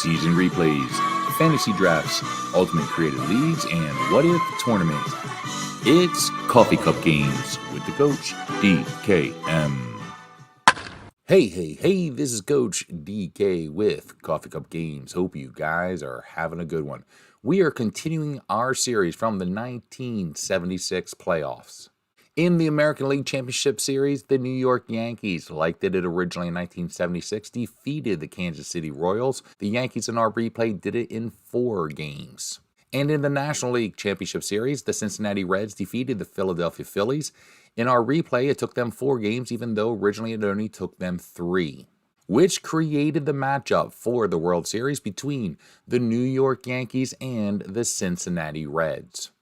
season replays, fantasy drafts, ultimate creative leagues, and what if tournament. It's Coffee Cup Games with the coach, DKM. Hey, this is Coach DK with Coffee Cup Games. Hope you guys are having a good one. We are continuing our series from the 1976 playoffs. In the American League Championship Series, the New York Yankees, like they did originally in 1976, defeated the Kansas City Royals. The Yankees in our replay did it in 4 games. And in the National League Championship Series, the Cincinnati Reds defeated the Philadelphia Phillies. In our replay, it took them 4 games, even though originally it only took them 3, which created the matchup for the World Series between the New York Yankees and the Cincinnati Reds.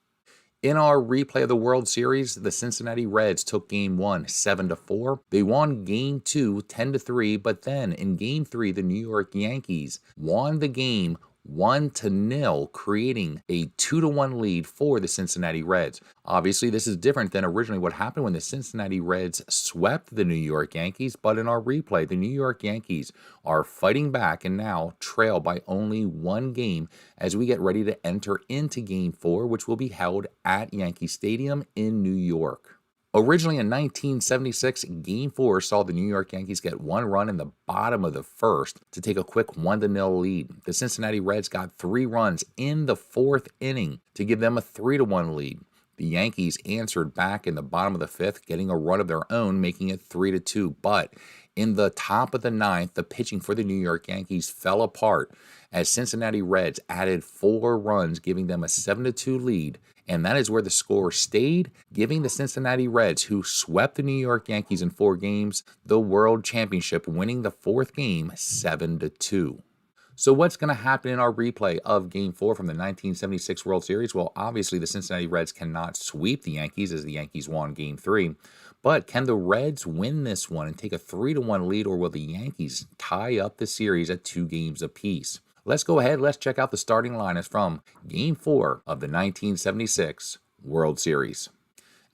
In our replay of the World Series, the Cincinnati Reds took Game 1 7-4. They won Game 2 10-3, but then in Game 3, the New York Yankees won the game 1-0, creating a 2-1 lead for the Cincinnati Reds. Obviously, this is different than originally what happened when the Cincinnati Reds swept the New York Yankees, but in our replay, the New York Yankees are fighting back and now trail by only 1 game as we get ready to enter into Game 4, which will be held at Yankee Stadium in New York. Originally in 1976, Game 4 saw the New York Yankees get 1 run in the bottom of the first to take a quick 1-0 lead. The Cincinnati Reds got 3 runs in the 4th inning to give them a 3-1 lead. The Yankees answered back in the bottom of the 5th, getting a run of their own, making it 3-2. But in the top of the 9th, the pitching for the New York Yankees fell apart as Cincinnati Reds added 4 runs, giving them a 7-2 lead. And that is where the score stayed, giving the Cincinnati Reds, who swept the New York Yankees in 4 games, the World Championship, winning the 4th game 7-2. So what's going to happen in our replay of Game 4 from the 1976 World Series? Well, obviously the Cincinnati Reds cannot sweep the Yankees as the Yankees won Game 3. But can the Reds win this one and take a 3-1 lead, or will the Yankees tie up the series at 2 games apiece? Let's go ahead, let's check out the starting lineups from Game 4 of the 1976 World Series.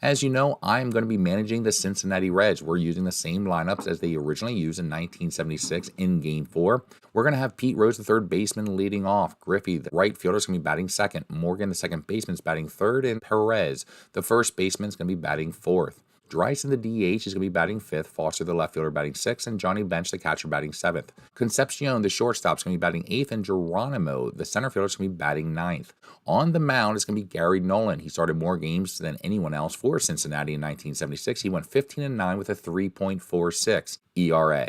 As you know, I'm going to be managing the Cincinnati Reds. We're using the same lineups as they originally used in 1976 in Game 4. We're going to have Pete Rose, the third baseman, leading off. Griffey, the right fielder, is going to be batting second. Morgan, the second baseman, is batting third. And Perez, the first baseman, is going to be batting fourth. Dreisen, the DH, is going to be batting 5th, Foster, the left fielder, batting 6th, and Johnny Bench, the catcher, batting 7th. Concepcion, the shortstop, is going to be batting 8th, and Geronimo, the center fielder, is going to be batting 9th. On the mound is going to be Gary Nolan. He started more games than anyone else for Cincinnati in 1976. He went 15-9 with a 3.46 ERA.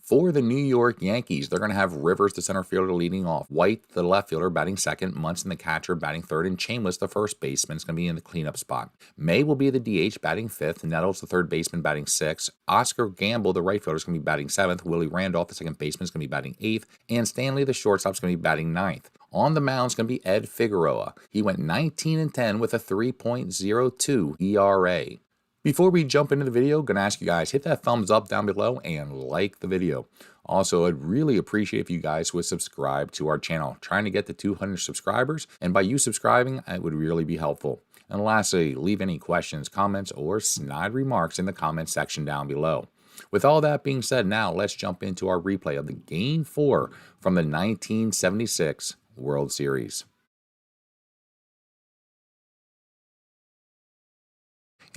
For the New York Yankees, they're going to have Rivers, the center fielder, leading off. White, the left fielder, batting second. Munson, the catcher, batting third. And Chambliss, the first baseman, is going to be in the cleanup spot. May will be the DH, batting 5th. Nettles, the third baseman, batting 6th. Oscar Gamble, the right fielder, is going to be batting 7th. Willie Randolph, the second baseman, is going to be batting 8th. And Stanley, the shortstop, is going to be batting 9th. On the mound is going to be Ed Figueroa. He went 19-10 with a 3.02 ERA. Before we jump into the video, going to ask you guys, hit that thumbs up down below and like the video. Also, I'd really appreciate if you guys would subscribe to our channel. Trying to get to 200 subscribers, and by you subscribing, it would really be helpful. And lastly, leave any questions, comments, or snide remarks in the comment section down below. With all that being said, now let's jump into our replay of the Game 4 from the 1976 World Series.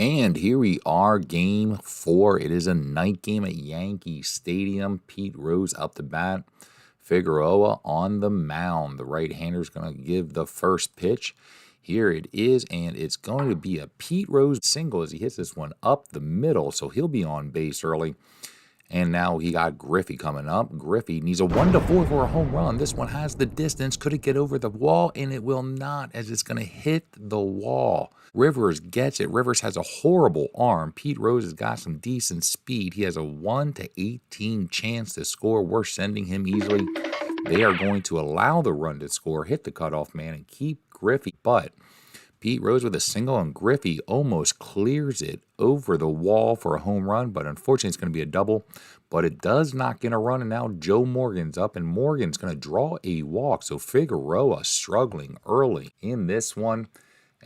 And here we are, Game 4. It is a night game at Yankee Stadium. Pete Rose up to bat. Figueroa on the mound. The right-hander is going to give the first pitch. Here it is, and it's going to be a Pete Rose single as he hits this one up the middle, so he'll be on base early. And now he got Griffey coming up. Griffey needs a 1-4 for a home run. This one has the distance. Could it get over the wall? And it will not, as it's going to hit the wall. Rivers gets it. Rivers has a horrible arm. Pete Rose has got some decent speed. He has a 1-18 chance to score. We're sending him easily. They are going to allow the run to score, hit the cutoff man, and keep Griffey. But Pete Rose with a single, and Griffey almost clears it over the wall for a home run, but unfortunately it's going to be a double. But it does not get a run, and now Joe Morgan's up, and Morgan's going to draw a walk. So Figueroa struggling early in this one.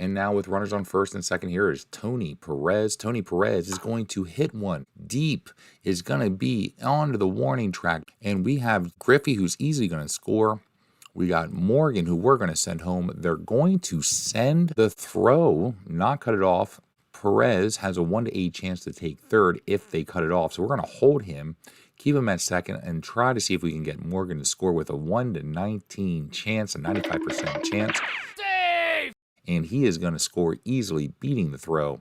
And now with runners on first and second, here is Tony Perez. Tony Perez is going to hit one deep, is going to be onto the warning track. And we have Griffey, who's easily going to score. We got Morgan, who we're going to send home. They're going to send the throw, not cut it off. Perez has a 1 to 8 chance to take third if they cut it off. So we're going to hold him, keep him at second, and try to see if we can get Morgan to score with a 1 to 19 chance, a 95% chance. And he is going to score easily, beating the throw.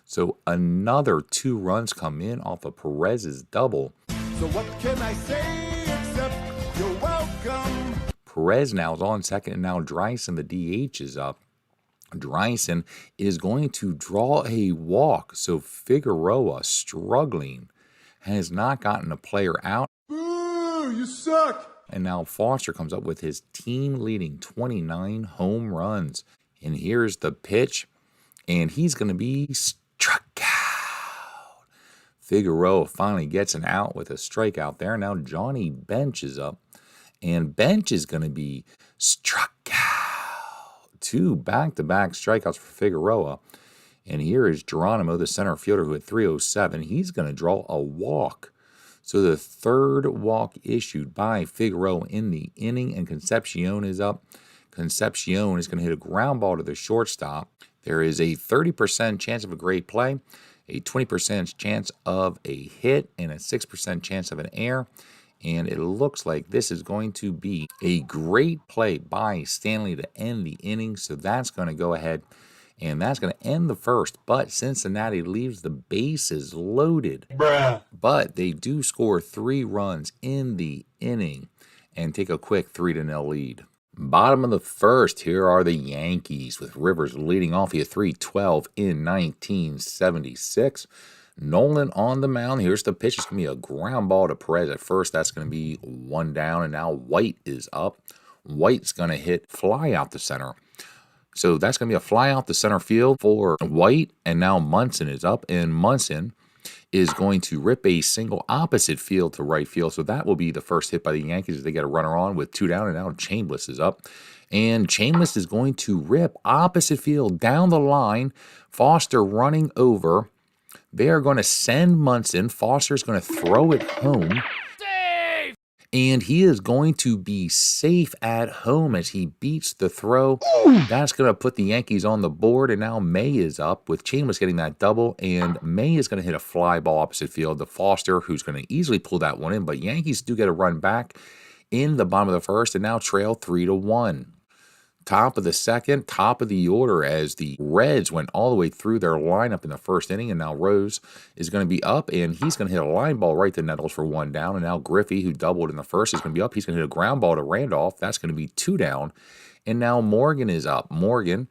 So another 2 runs come in off of Perez's double. So what can I say except you're welcome? Perez now is on second, and now Dryson, the DH, is up. Dryson is going to draw a walk. So Figueroa, struggling, has not gotten a player out. Boo, you suck. And now Foster comes up with his team-leading 29 home runs. And here's the pitch, and he's going to be struck out. Figueroa finally gets an out with a strikeout there. Now Johnny Bench is up, and Bench is going to be struck out. 2 back-to-back strikeouts for Figueroa. And here is Geronimo, the center fielder, who had 307. He's going to draw a walk. So the third walk issued by Figueroa in the inning, and Concepcion is up. Concepcion is going to hit a ground ball to the shortstop. There is a 30% chance of a great play, a 20% chance of a hit, and a 6% chance of an error. And it looks like this is going to be a great play by Stanley to end the inning. So that's going to go ahead, and that's going to end the first. But Cincinnati leaves the bases loaded. But they do score 3 runs in the inning and take a quick 3-0 lead. Bottom of the first, here are the Yankees, with Rivers leading off here 3-12 in 1976. Nolan on the mound. Here's the pitch. It's going to be a ground ball to Perez at first. That's going to be 1 down, and now White is up. White's going to hit fly out the center. So that's going to be a fly out the center field for White, and now Munson is up, and Munson is going to rip a single opposite field to right field. So that will be the first hit by the Yankees as they get a runner on with 2 down, and now Chambliss is up. And Chambliss is going to rip opposite field down the line. Foster running over. They are going to send Munson. Foster's going to throw it home. And he is going to be safe at home as he beats the throw. That's going to put the Yankees on the board. And now May is up with Chambliss getting that double. And May is going to hit a fly ball opposite field to Foster, who's going to easily pull that one in. But Yankees do get a run back in the bottom of the first and now trail 3-1. Top of the second, top of the order as the Reds went all the way through their lineup in the first inning, and now Rose is going to be up, and he's going to hit a line ball right to Nettles for 1 down, and now Griffey, who doubled in the first, is going to be up. He's going to hit a ground ball to Randolph. That's going to be 2 down, and now Morgan is up. Morgan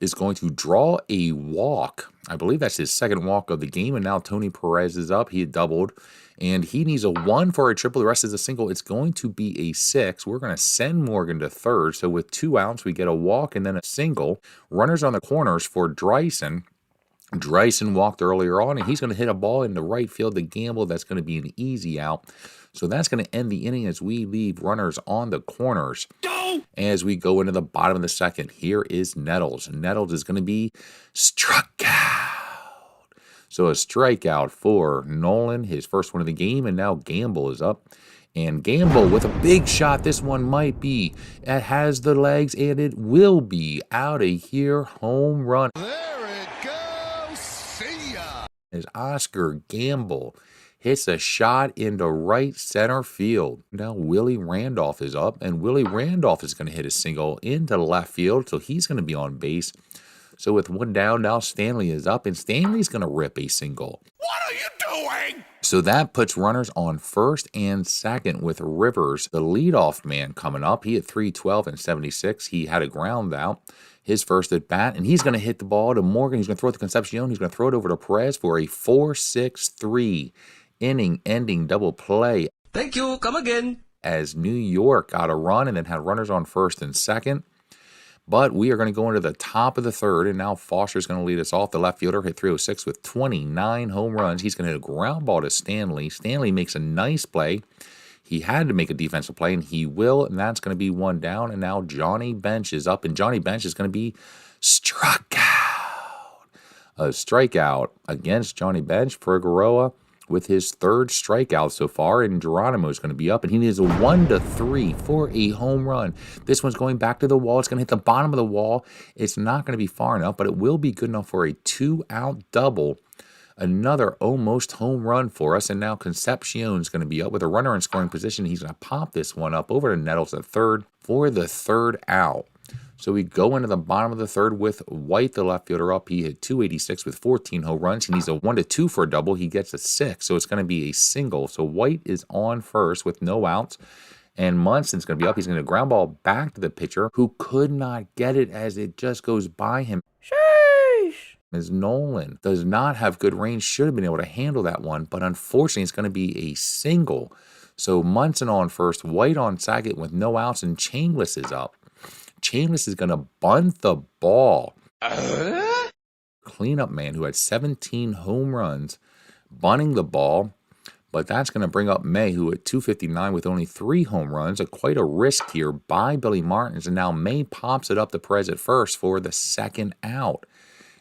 is going to draw a walk. I believe that's his second walk of the game, and now Tony Perez is up. He had doubled, and he needs a 1 for a triple. The rest is a single. It's going to be a 6. We're going to send Morgan to third. So with 2 outs, we get a walk and then a single. Runners on the corners for Dryson. Dryson walked earlier on, and he's going to hit a ball into right field to Gamble. That's going to be an easy out. So that's going to end the inning as we leave runners on the corners. As we go into the bottom of the second, here is Nettles. Nettles is going to be struck out. So a strikeout for Nolan, his first one of the game, and now Gamble is up. And Gamble with a big shot. This one might be. It has the legs, and it will be out of here. Home run. There it goes. See ya. As Oscar Gamble hits a shot into right center field. Now Willie Randolph is up, and Willie Randolph is going to hit a single into left field, so he's going to be on base. So with 1 down, now Stanley is up, and Stanley's going to rip a single. What are you doing? So that puts runners on first and second with Rivers, the leadoff man, coming up. He had 3-12 and 76. He had a ground out, his first at bat, and he's going to hit the ball to Morgan. He's going to throw it to Concepcion. He's going to throw it over to Perez for a 4-6-3 inning-ending double play. Thank you. Come again. As New York got a run and then had runners on first and second. But we are going to go into the top of the third, and now Foster's going to lead us off. The left fielder hit 306 with 29 home runs. He's going to hit a ground ball to Stanley. Stanley makes a nice play. He had to make a defensive play, and he will, and that's going to be 1 down. And now Johnny Bench is up, and Johnny Bench is going to be struck out. A strikeout against Johnny Bench. Figueroa with his third strikeout so far, and Geronimo is going to be up, and he needs a 1-3 for a home run. This one's going back to the wall. It's going to hit the bottom of the wall. It's not going to be far enough, but it will be good enough for a 2-out double. Another almost home run for us, and now Concepcion's going to be up with a runner in scoring position. He's going to pop this one up over to Nettles at third for the 3rd out. So we go into the bottom of the 3rd with White, the left fielder, up. He hit 286 with 14 home runs. He needs a 1-2 for a double. He gets a 6, so it's going to be a single. So White is on first with no outs, and Munson's going to be up. He's going to ground ball back to the pitcher, who could not get it as it just goes by him. Sheesh! As Nolan does not have good range, should have been able to handle that one, but unfortunately it's going to be a single. So Munson on first, White on second with no outs, and Chambliss is up. Chambliss is going to bunt the ball. Cleanup man who had 17 home runs, bunting the ball, but that's going to bring up May, who at 259 with only 3 home runs. Quite a risk here by Billy Martins, and now May pops it up to Perez at first for the 2nd out.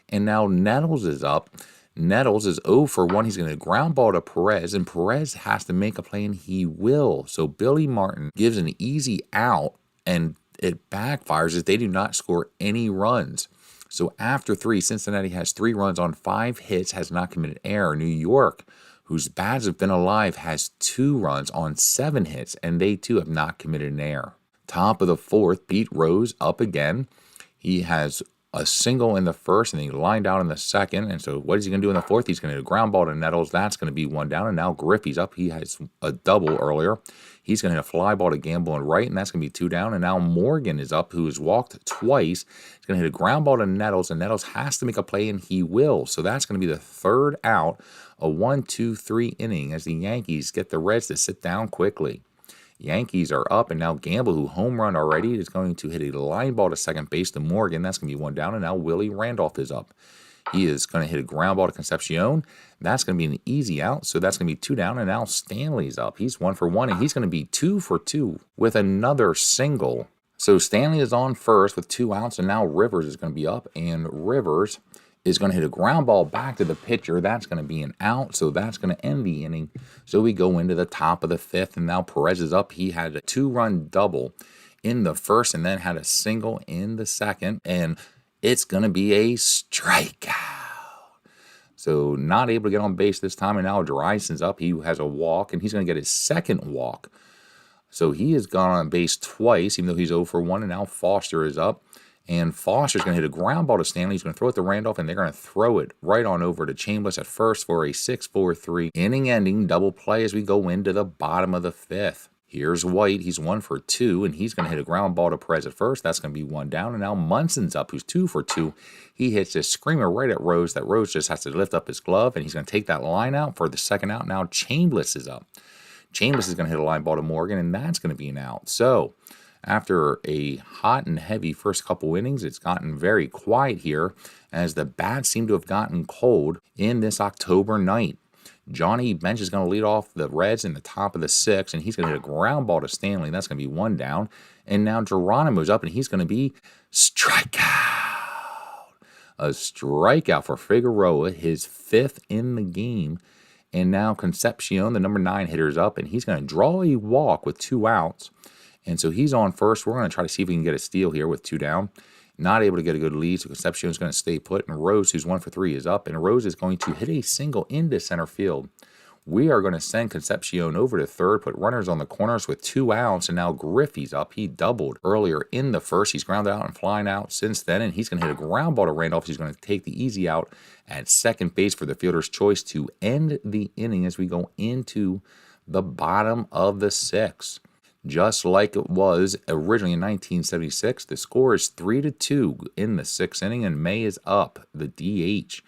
And now Nettles is up. Nettles is 0 for 1. He's going to ground ball to Perez, and Perez has to make a play, and he will. So Billy Martin gives an easy out, and it backfires as they do not score any runs. So after 3, Cincinnati has 3 runs on 5 hits, has not committed error. New York, whose bats have been alive, has 2 runs on 7 hits, and they too have not committed an error. Top of the 4th, Pete Rose up again. He has a single in the 1st, and he lined out in the 2nd. And so what is he going to do in the 4th? He's going to ground ball to Nettles. That's going to be 1 down. And now Griffey's up. He has a double earlier. He's going to hit a fly ball to Gamble and right, and that's going to be 2 down. And now Morgan is up, who has walked twice. He's going to hit a ground ball to Nettles, and Nettles has to make a play, and he will. So that's going to be the 3rd out, a 1-2-3 inning as the Yankees get the Reds to sit down quickly. Yankees are up, and now Gamble, who home run already, is going to hit a line ball to second base to Morgan. That's going to be 1 down, and now Willie Randolph is up. He is going to hit a ground ball to Concepcion. That's going to be an easy out, so that's going to be 2 down, and now Stanley's up. He's 1 for 1, and he's going to be 2 for 2 with another single. So Stanley is on first with 2 outs, and now Rivers is going to be up, and Rivers is going to hit a ground ball back to the pitcher. That's going to be an out, so that's going to end the inning. So we go into the top of the 5th, and now Perez is up. He had a 2-run double in the 1st and then had a single in the 2nd, and it's going to be a strikeout. So not able to get on base this time, and now Dryson's up. He has a walk, and he's going to get his 2nd walk. So he has gone on base twice, even though he's 0 for 1, and now Foster is up. And Foster's going to hit a ground ball to Stanley. He's going to throw it to Randolph, and they're going to throw it right on over to Chambliss at first for a 6-4-3 inning-ending double play as we go into the bottom of the 5th. Here's White. He's 1 for 2, and he's going to hit a ground ball to Perez at first. That's going to be 1 down, and now Munson's up, who's 2 for 2. He hits this screamer right at Rose. That Rose just has to lift up his glove, and he's going to take that line out for the 2nd out. Now Chambliss is up. Chambliss is going to hit a line ball to Morgan, and that's going to be an out. So after a hot and heavy first couple innings, it's gotten very quiet here as the bats seem to have gotten cold in this October night. Johnny Bench is going to lead off the Reds in the top of the 6th, and he's going to hit a ground ball to Stanley. That's going to be 1 down. And now Geronimo's up, and he's going to be strikeout. A strikeout for Figueroa, his 5th in the game. And now Concepcion, the number 9 hitter, is up, and he's going to draw a walk with 2 outs. And so he's on first. We're going to try to see if we can get a steal here with 2 down. Not able to get a good lead, so Concepcion is going to stay put. And Rose, who's 1 for 3, is up. And Rose is going to hit a single into center field. We are going to send Concepcion over to third, put runners on the corners with 2 outs. And now Griffey's up. He doubled earlier in the 1st. He's grounded out and flying out since then. And he's going to hit a ground ball to Randolph. He's going to take the easy out at second base for the fielder's choice to end the inning as we go into the bottom of the 6th. Just like it was originally in 1976, the score is 3-2 in the 6th inning, and May is up, the DH.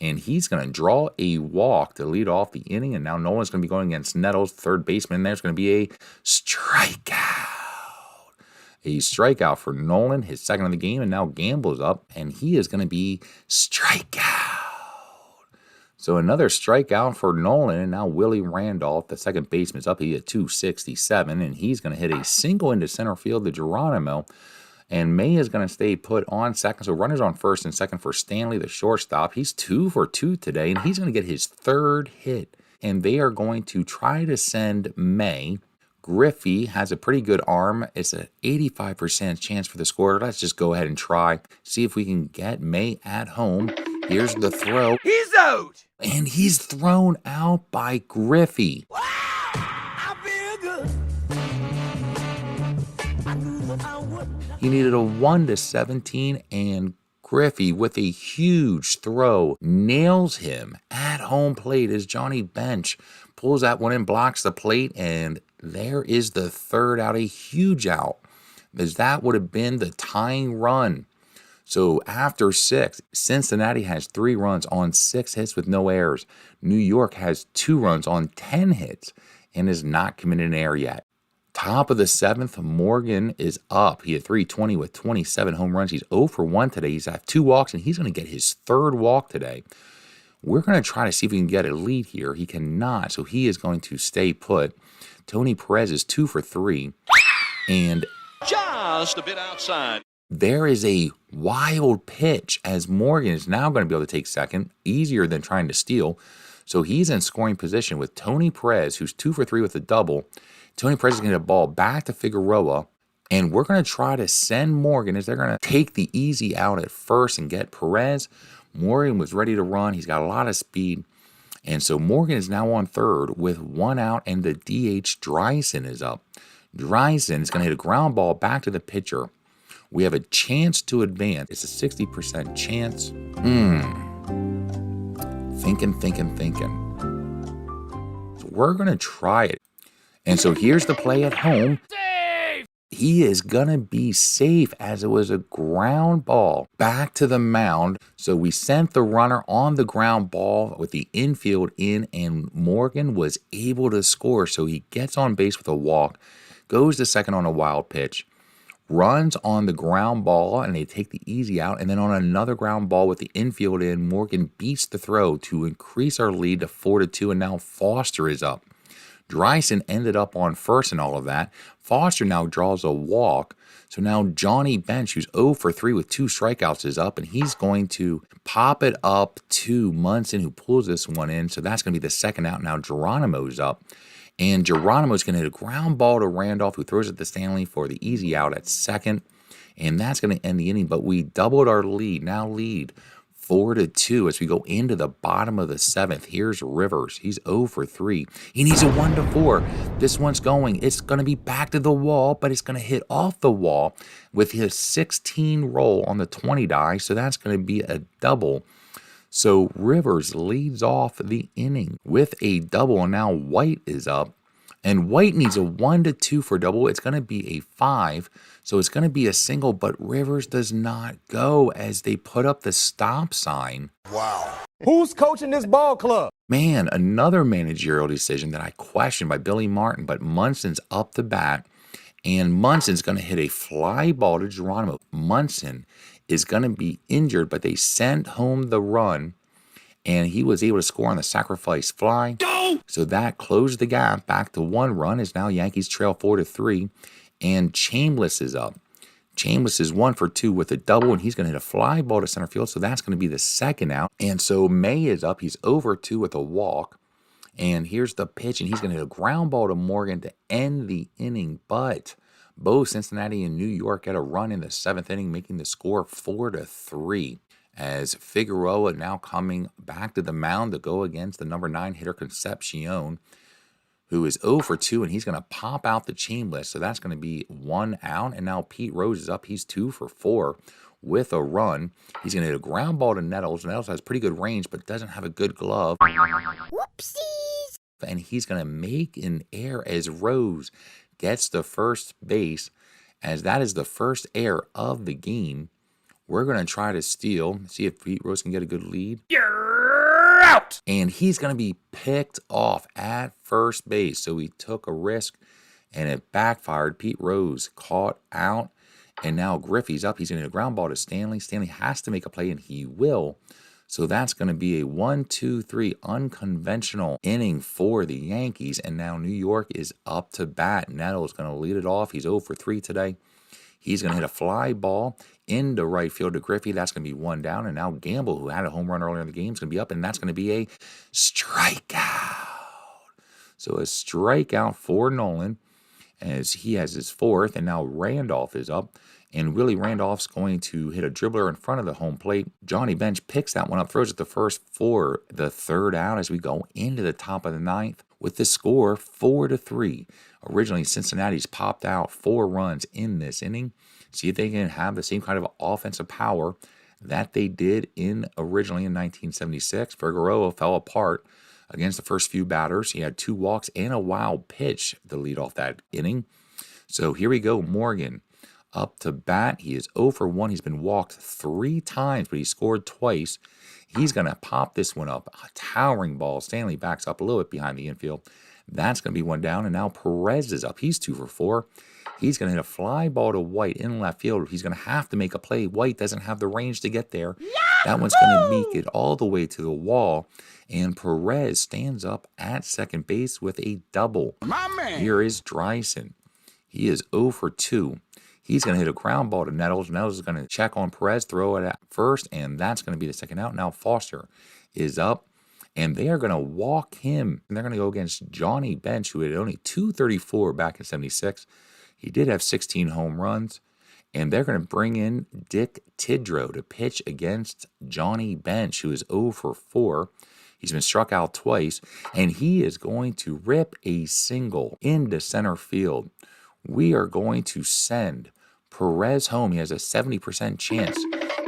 And he's going to draw a walk to lead off the inning, and now Nolan's going to be going against Nettles, third baseman. There's going to be a strikeout. A strikeout for Nolan, his 2nd of the game, and now Gamble's up, and he is going to be strikeout. So another strikeout for Nolan, and now Willie Randolph, the 2nd baseman, is up. He at 267, and he's going to hit a single into center field to Geronimo. And May is going to stay put on second. So runners on first and second for Stanley, the shortstop. He's 2 for 2 today, and he's going to get his third hit. And they are going to try to send May. Griffey has a pretty good arm. It's an 85% chance for the score. Let's just go ahead and try. See if we can get May at home. Here's the throw. He's out. And he's thrown out by Griffey. Wow, I feel good. I knew that I would. He needed a 1-17, and Griffey, with a huge throw, nails him at home plate as Johnny Bench pulls that one in, blocks the plate, and there is the third out, a huge out, as that would have been the tying run. So after 6, Cincinnati has 3 runs on 6 hits with no errors. New York has 2 runs on 10 hits and is not committed an error yet. Top of the 7th, Morgan is up. He had 320 with 27 home runs. He's 0 for 1 today. He's had 2 walks, and he's going to get his 3rd walk today. We're going to try to see if we can get a lead here. He cannot, so he is going to stay put. Tony Perez is 2 for 3, and just a bit outside. There is a wild pitch as Morgan is now going to be able to take second, easier than trying to steal. So he's in scoring position with Tony Perez, who's 2 for 3 with a double. Tony Perez is going to get a ball back to Figueroa, and we're going to try to send Morgan as they're going to take the easy out at first and get Perez. Morgan was ready to run. He's got a lot of speed. And so Morgan is now on third with 1 out, and the DH Dreisen is up. Dreisen is going to hit a ground ball back to the pitcher. We have a chance to advance. It's a 60% chance. Thinking. So we're going to try it. And so here's the play at home. Safe. He is going to be safe as it was a ground ball back to the mound. So we sent the runner on the ground ball with the infield in, and Morgan was able to score. So he gets on base with a walk, goes to second on a wild pitch, runs on the ground ball, and they take the easy out. And then on another ground ball with the infield in, Morgan beats the throw to increase our lead to 4-2, and now Foster is up. Dreisen ended up on first and all of that. Foster now draws a walk. So now Johnny Bench, who's 0 for 3 with 2 strikeouts, is up, and he's going to pop it up to Munson, who pulls this one in. So that's going to be the second out. Now Geronimo's up. And Geronimo's going to hit a ground ball to Randolph, who throws it to Stanley for the easy out at second. And that's going to end the inning. But we doubled our lead. Now lead 4-2 as we go into the bottom of the 7th. Here's Rivers. He's 0 for 3. He needs a 1-4. This one's going. It's going to be back to the wall, but it's going to hit off the wall with his 16 roll on the 20 die. So that's going to be a double. So Rivers leads off the inning with a double, and now White is up. And White needs a 1-2 for double. It's going to be a 5. So it's going to be a single, but Rivers does not go as they put up the stop sign. Wow. Who's coaching this ball club? Man, another managerial decision that I questioned by Billy Martin, but Munson's up the bat, and Munson's going to hit a fly ball to Geronimo. Munson is going to be injured, but they sent home the run, and he was able to score on the sacrifice fly. So that closed the gap back to 1 run, as now Yankees trail 4-3, and Chambliss is up. Chambliss is 1 for 2 with a double, and he's going to hit a fly ball to center field, so that's going to be the second out. And so May is up. He's over 2 with a walk, and here's the pitch, and he's going to hit a ground ball to Morgan to end the inning, but both Cincinnati and New York get a run in the 7th inning, making the score 4-3. As Figueroa now coming back to the mound to go against the number 9 hitter Concepcion, who is 0 for 2, and he's going to pop out the Chambliss. So that's going to be 1 out. And now Pete Rose is up. He's 2 for 4 with a run. He's going to hit a ground ball to Nettles. Nettles has pretty good range, but doesn't have a good glove. Whoopsies! And he's going to make an error as Rose gets the first base, as that is the first error of the game. We're going to try to steal, see if Pete Rose can get a good lead. You're out. And he's going to be picked off at first base. So he took a risk, and it backfired. Pete Rose caught out, and now Griffey's up. He's going to hit a ground ball to Stanley. Stanley has to make a play, and he will. So that's going to be a 1-2-3 unconventional inning for the Yankees. And now New York is up to bat. Nettles going to lead it off. He's 0 for 3 today. He's going to hit a fly ball into right field to Griffey. That's going to be one down. And now Gamble, who had a home run earlier in the game, is going to be up, and that's going to be a strikeout. So a strikeout for Nolan as he has his fourth, and now Randolph is up. And Willie Randolph's going to hit a dribbler in front of the home plate. Johnny Bench picks that one up, throws it the first for the third out as we go into the top of the ninth with the score 4-3. Originally, Cincinnati's popped out 4 runs in this inning. See if they can have the same kind of offensive power that they did originally in 1976. Figueroa fell apart against the first few batters. He had 2 walks and a wild pitch to lead off that inning. So here we go, Morgan up to bat. He is 0 for 1. He's been walked 3 times, but he scored twice. He's going to pop this one up. A towering ball. Stanley backs up a little bit behind the infield. That's going to be one down, and now Perez is up. He's 2 for 4. He's going to hit a fly ball to White in left field. He's going to have to make a play. White doesn't have the range to get there. Yahoo! That one's going to make it all the way to the wall, and Perez stands up at second base with a double. My man. Here is Dryson. He is 0 for 2. He's going to hit a ground ball to Nettles. Nettles is going to check on Perez, throw it at first, and that's going to be the second out. Now Foster is up, and they are going to walk him. And they're going to go against Johnny Bench, who had only 234 back in 76. He did have 16 home runs, and they're going to bring in Dick Tidrow to pitch against Johnny Bench, who is 0 for 4. He's been struck out twice, and he is going to rip a single into center field. We are going to send Perez home. He has a 70% chance.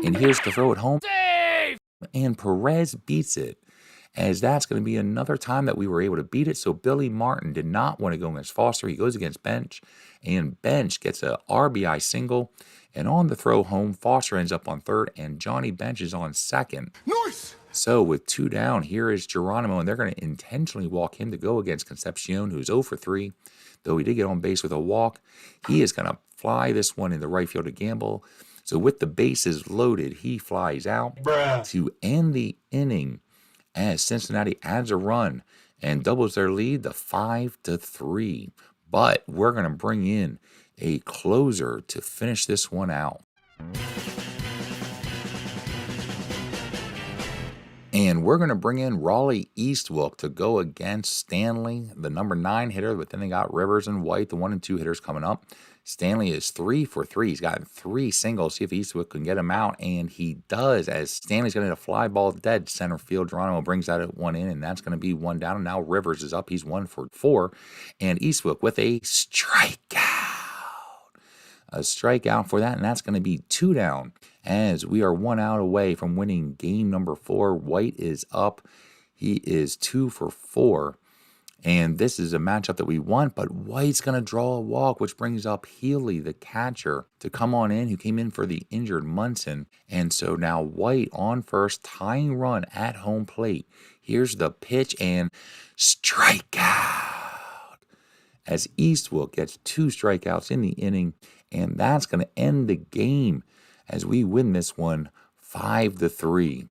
And here's to throw it home. Save! And Perez beats it, as that's going to be another time that we were able to beat it. So Billy Martin did not want to go against Foster. He goes against Bench, and Bench gets a RBI single. And on the throw home, Foster ends up on third, and Johnny Bench is on second. Nice! So with 2 down, here is Geronimo, and they're going to intentionally walk him to go against Concepcion, who's 0 for 3. Though he did get on base with a walk, he is going to fly this one in the right field to Gamble. So with the bases loaded, he flies out to end the inning as Cincinnati adds a run and doubles their lead to 5-3. But we're going to bring in a closer to finish this one out. And we're going to bring in Raleigh Eastwood to go against Stanley, the number 9 hitter, but then they got Rivers and White, the 1 and 2 hitters coming up. Stanley is 3 for 3. He's got 3 singles. See if Eastwood can get him out, and he does, as Stanley's going to hit a fly ball dead center field. Geronimo brings that one in, and that's going to be 1 down. And now Rivers is up. He's 1 for 4. And Eastwood with a strikeout. A strikeout for that, and that's going to be 2 down. As we are 1 out away from winning game number 4. White is up. He is 2 for 4. And this is a matchup that we want, but White's going to draw a walk, which brings up Healy, the catcher, to come on in, who came in for the injured Munson. And so now White on first, tying run at home plate. Here's the pitch, and strikeout. As Eastwood gets 2 strikeouts in the inning, and that's going to end the game as we win this one 5-3.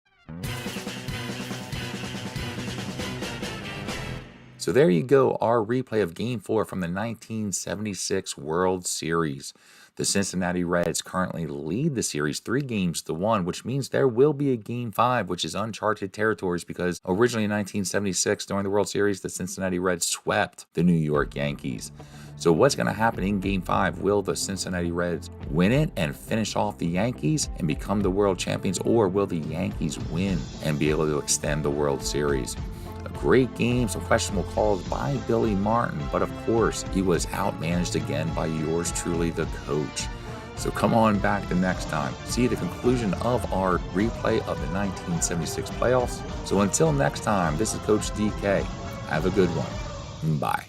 So there you go, our replay of Game 4 from the 1976 World Series. The Cincinnati Reds currently lead the series 3-1, which means there will be a Game 5, which is uncharted territories because originally in 1976, during the World Series, the Cincinnati Reds swept the New York Yankees. So what's going to happen in Game 5? Will the Cincinnati Reds win it and finish off the Yankees and become the world champions, or will the Yankees win and be able to extend the World Series? A great game, some questionable calls by Billy Martin, but of course, he was outmanaged again by yours truly, the coach. So come on back the next time. See the conclusion of our replay of the 1976 playoffs. So until next time, this is Coach DK. Have a good one. Bye.